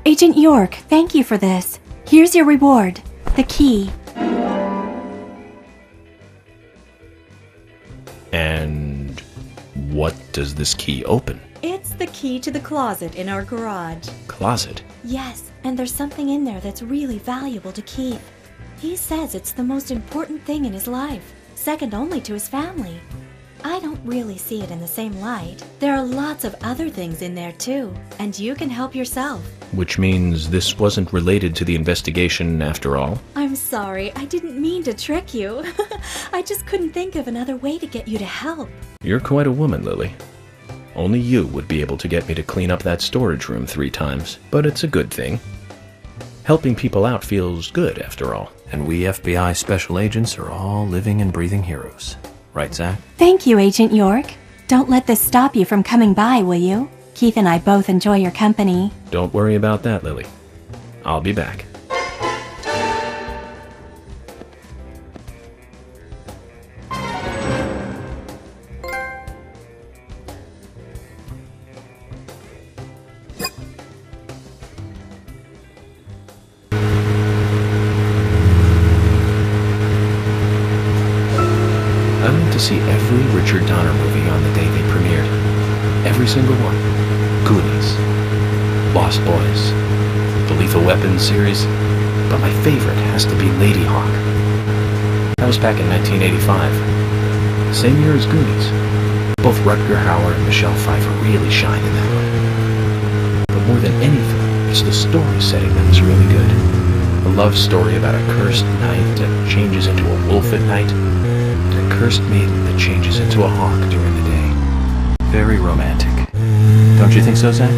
Agent York, thank you for this. Here's your reward, the key. And what does this key open? It's the key to the closet in our garage. Closet? Yes, and there's something in there that's really valuable to Keith. He says it's the most important thing in his life, second only to his family. I don't really see it in the same light. There are lots of other things in there too, and you can help yourself. Which means this wasn't related to the investigation after all? I'm sorry, I didn't mean to trick you. I just couldn't think of another way to get you to help. You're quite a woman, Lily. Only you would be able to get me to clean up that storage room 3 times, but it's a good thing. Helping people out feels good, after all. And we FBI special agents are all living and breathing heroes. Right, Zach? Thank you, Agent York. Don't let this stop you from coming by, will you? Keith and I both enjoy your company. Don't worry about that, Lily. I'll be back. I went to see every Richard Donner movie on the day they premiered. Every single one. Goonies, Lost Boys, the Lethal Weapon series, but my favorite has to be Lady Hawk. That was back in 1985. Same year as Goonies. Both Rutger Hauer and Michelle Pfeiffer really shine in that one. But more than anything, it's the story setting that was really good. A love story about a cursed knight that changes into a wolf at night, and a cursed maiden that changes into a hawk during the day. Very romantic. Don't you think so, Zach?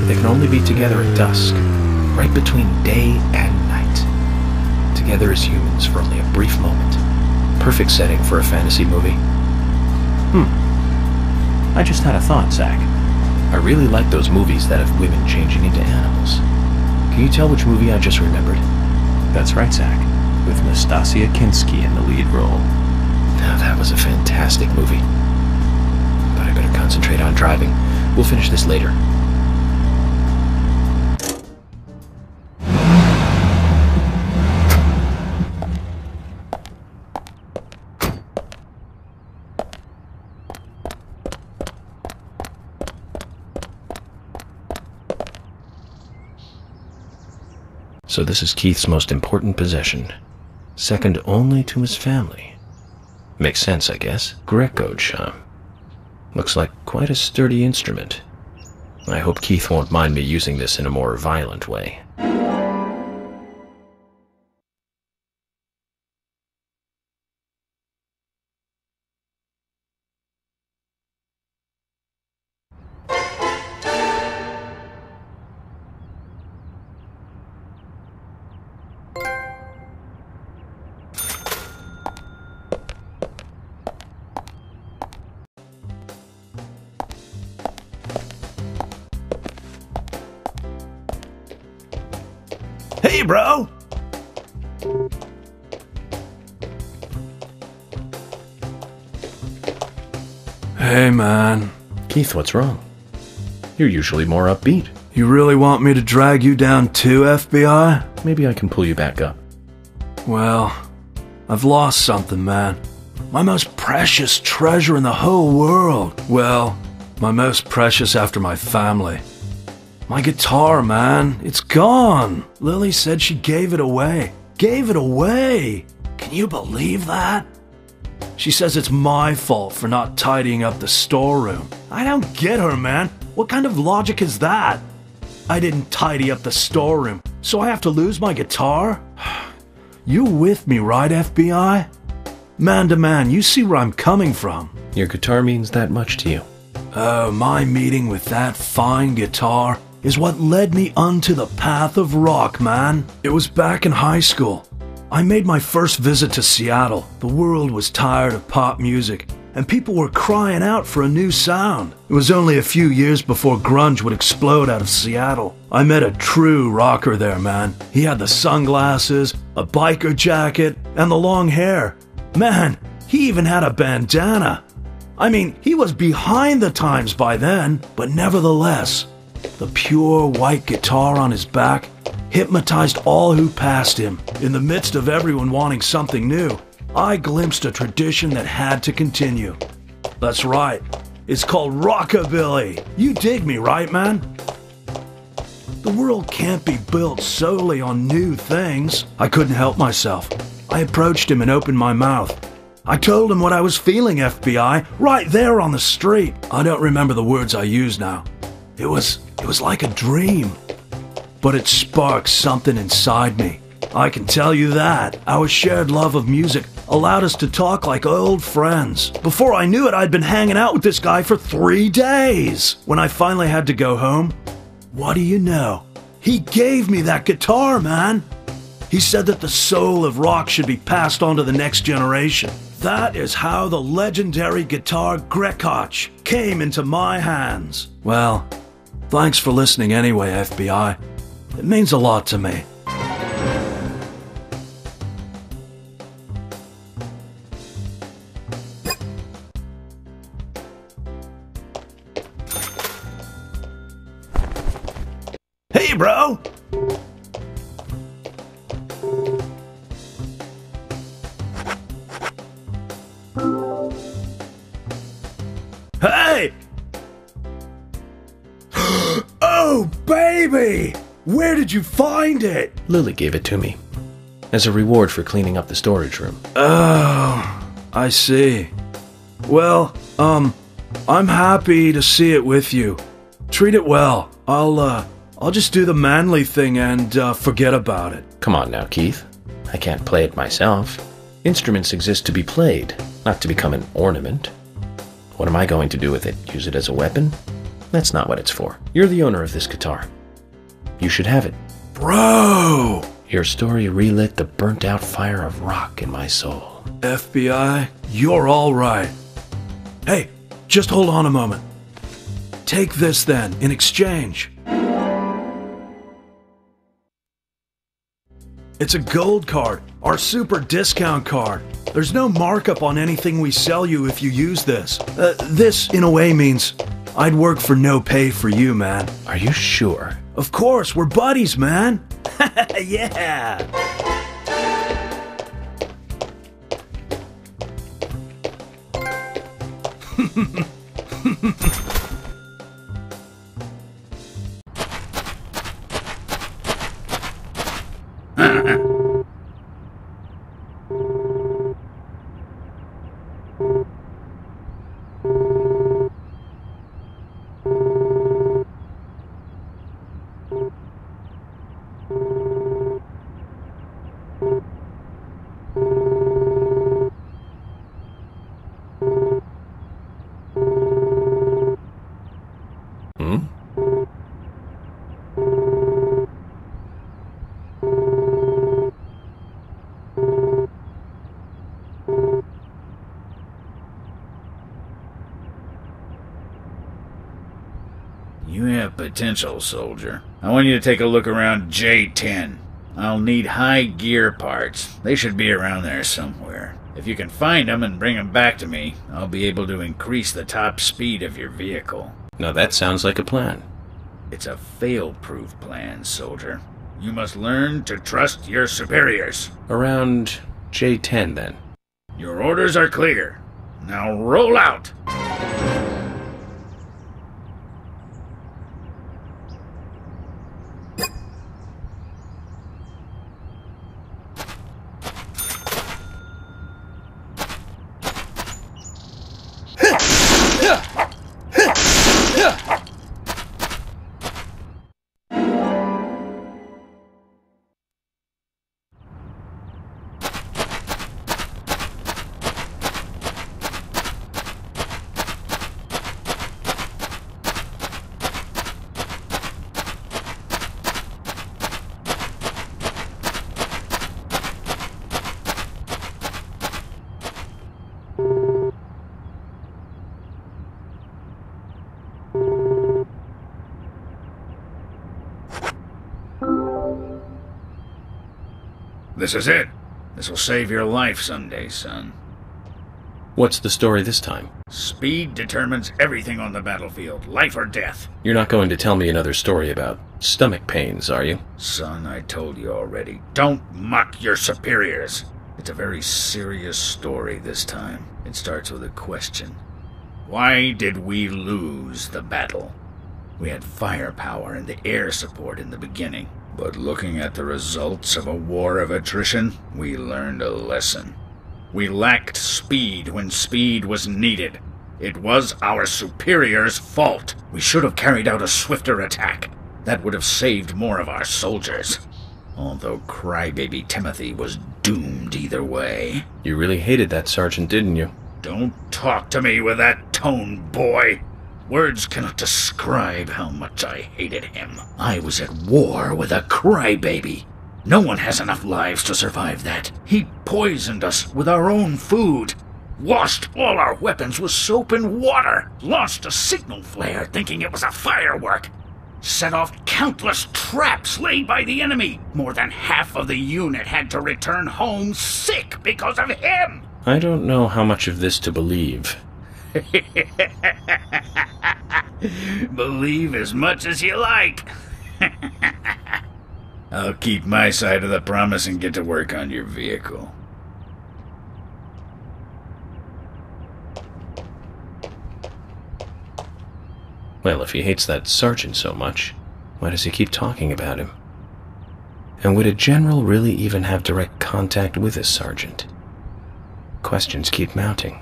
They can only be together at dusk, right between day and night. Together as humans for only a brief moment. Perfect setting for a fantasy movie. I just had a thought, Zach. I really like those movies that have women changing into animals. Can you tell which movie I just remembered? That's right, Zach. With Nastasia Kinski in the lead role. Now that was a fantastic movie. But I better concentrate on driving. We'll finish this later. So this is Keith's most important possession, second only to his family. Makes sense, I guess. Greco chime. Looks like quite a sturdy instrument. I hope Keith won't mind me using this in a more violent way. Hey, bro! Hey, man. Keith, what's wrong? You're usually more upbeat. You really want me to drag you down too, FBI? Maybe I can pull you back up. Well, I've lost something, man. My most precious treasure in the whole world. Well, my most precious after my family. My guitar, man. It's gone. Lily said she gave it away. Gave it away! Can you believe that? She says it's my fault for not tidying up the storeroom. I don't get her, man. What kind of logic is that? I didn't tidy up the storeroom, so I have to lose my guitar? You with me, right, FBI? Man to man, you see where I'm coming from. Your guitar means that much to you. Oh, my meeting with that fine guitar is what led me onto the path of rock, man. It was back in high school. I made my first visit to Seattle. The world was tired of pop music, and people were crying out for a new sound. It was only a few years before grunge would explode out of Seattle. I met a true rocker there, man. He had the sunglasses, a biker jacket, and the long hair. Man, he even had a bandana. I mean, he was behind the times by then, but nevertheless, the pure white guitar on his back hypnotized all who passed him. In the midst of everyone wanting something new, I glimpsed a tradition that had to continue. That's right, it's called rockabilly. You dig me, right, man? The world can't be built solely on new things. I couldn't help myself. I approached him and opened my mouth. I told him what I was feeling, FBI, right there on the street. I don't remember the words I used now. It was like a dream. But it sparked something inside me. I can tell you that. Our shared love of music allowed us to talk like old friends. Before I knew it, I'd been hanging out with this guy for 3 days. When I finally had to go home, what do you know? He gave me that guitar, man. He said that the soul of rock should be passed on to the next generation. That is how the legendary guitar Grekach came into my hands. Well, thanks for listening anyway, FBI. It means a lot to me. Hey, bro! Hey! Oh, baby! Where did you find it? Lily gave it to me, as a reward for cleaning up the storage room. Oh, I see. Well, I'm happy to see it with you. Treat it well. I'll just do the manly thing and forget about it. Come on now, Keith. I can't play it myself. Instruments exist to be played, not to become an ornament. What am I going to do with it? Use it as a weapon? That's not what it's for. You're the owner of this guitar. You should have it. Bro! Your story relit the burnt-out fire of rock in my soul. FBI, you're all right. Hey, just hold on a moment. Take this then, in exchange. It's a gold card, our super discount card. There's no markup on anything we sell you if you use this. This, in a way, means I'd work for no pay for you, man. Are you sure? Of course, we're buddies, man. Yeah. Hmm? You have potential, soldier. I want you to take a look around J10. I'll need high gear parts. They should be around there somewhere. If you can find them and bring them back to me, I'll be able to increase the top speed of your vehicle. Now that sounds like a plan. It's a fail-proof plan, soldier. You must learn to trust your superiors. Around J10, then. Your orders are clear. Now roll out! This is it. This will save your life someday, son. What's the story this time? Speed determines everything on the battlefield, life or death. You're not going to tell me another story about stomach pains, are you? Son, I told you already. Don't mock your superiors. It's a very serious story this time. It starts with a question. Why did we lose the battle? We had firepower and the air support in the beginning. But looking at the results of a war of attrition, we learned a lesson. We lacked speed when speed was needed. It was our superiors' fault. We should have carried out a swifter attack. That would have saved more of our soldiers. Although crybaby Timothy was doomed either way. You really hated that sergeant, didn't you? Don't talk to me with that tone, boy. Words cannot describe how much I hated him. I was at war with a crybaby. No one has enough lives to survive that. He poisoned us with our own food, washed all our weapons with soap and water, launched a signal flare thinking it was a firework, set off countless traps laid by the enemy. More than half of the unit had to return home sick because of him. I don't know how much of this to believe. Believe as much as you like. I'll keep my side of the promise and get to work on your vehicle. Well, if he hates that sergeant so much, why does he keep talking about him? And would a general really even have direct contact with his sergeant? Questions keep mounting.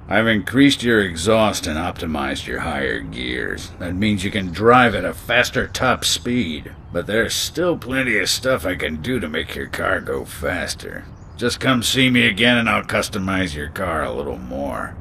I've increased your exhaust and optimized your higher gears. That means you can drive at a faster top speed. But there's still plenty of stuff I can do to make your car go faster. Just come see me again and I'll customize your car a little more.